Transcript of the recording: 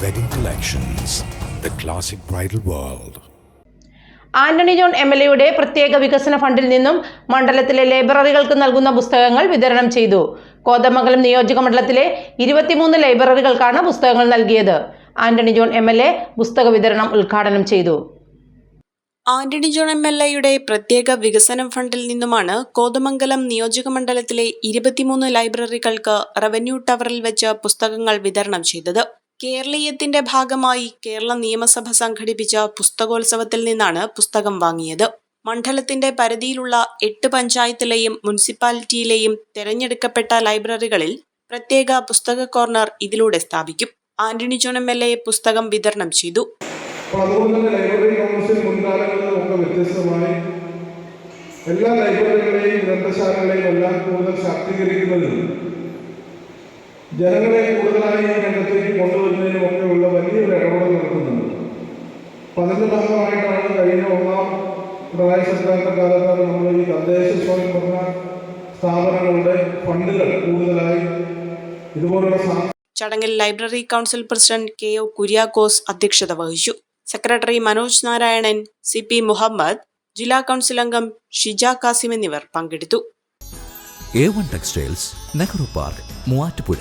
Wedding Collections, the classic bridal world. Antony John എംഎൽഎയുടെ പ്രത്യേക വികസന ഫണ്ടിൽ നിന്നും മണ്ഡലത്തിലെ ലൈബ്രറികൾക്ക് നൽകുന്ന പുസ്തകങ്ങൾ വിതരണം ചെയ്തു. കോതമംഗലം നിയോജക മണ്ഡലത്തിലെ 23 ലൈബ്രറികൾക്കാണ് പുസ്തകങ്ങൾ നൽകിയത്. ആന്റണി ജോൺ എംഎൽഎ പുസ്തക വിതരണം ഉദ്ഘാടനം ചെയ്തു. ആന്റണി ജോൺ എംഎൽഎയുടെ പ്രത്യേക വികസന ഫണ്ടിൽ നിന്നുമാണ് കോതമംഗലം നിയോജക മണ്ഡലത്തിലെ 23 ലൈബ്രറികൾക്ക് റവന്യൂ ടവറിൽ വെച്ച് പുസ്തകങ്ങൾ വിതരണം ചെയ്തത്. കേരളീയത്തിന്റെ ഭാഗമായി കേരള നിയമസഭ സംഘടിപ്പിച്ച പുസ്തകോത്സവത്തിൽ നിന്നാണ് പുസ്തകം വാങ്ങിയത്. മണ്ഡലത്തിന്റെ പരിധിയിലുള്ള 8 പഞ്ചായത്തിലെയും മുനിസിപ്പാലിറ്റിയിലെയും തെരഞ്ഞെടുക്കപ്പെട്ട ലൈബ്രറികളിൽ പ്രത്യേക പുസ്തക കോർണർ ഇതിലൂടെ സ്ഥാപിക്കും. ആന്റണി ജോൺ എംഎൽഎ പുസ്തകം വിതരണം ചെയ്തു. അതുകൊണ്ട് തന്നെ ലൈബ്രറി കൗൺസിൽ മുൻകാലങ്ങളിൽ ഒക്കെ വ്യത്യസ്തമായി എല്ലാ ലൈബ്രറികളെയും ഗ്രന്ഥശാലകളെയും എല്ലാം കൂടുതൽ ശാക്തീകരിക്കുന്നതിനും ജനങ്ങളെ കൂടുതലായി ഈ രംഗത്തേക്ക് കൊണ്ടുവരുന്നതിനും ഒക്കെയുള്ള വലിയൊരു ഇടപെടൽ നടത്തുന്നുണ്ട്. അപ്പം അതിൻ്റെ ഭാഗമായിട്ടാണ് കഴിഞ്ഞ ഒന്നാം പിണറായി സർക്കാരിൻ്റെ കാലത്താണ് നമ്മൾ ഈ തദ്ദേശ സ്വയംഭരണ സ്ഥാപനങ്ങളുടെ ഫണ്ടുകൾ കൂടുതലായി ഇതുപോലുള്ള ചടങ്ങിൽ library council president K O. Kuriakose അധ്യക്ഷത വഹിച്ചു. Secretary Manoj Narayanan, C P. മുഹമ്മദ്, ജില്ലാ കൗൺസിൽ അംഗം ഷിജ കാസിം എന്നിവർ പങ്കെടുത്തു. A1 Textiles, Nehru park, Muvattupuzha.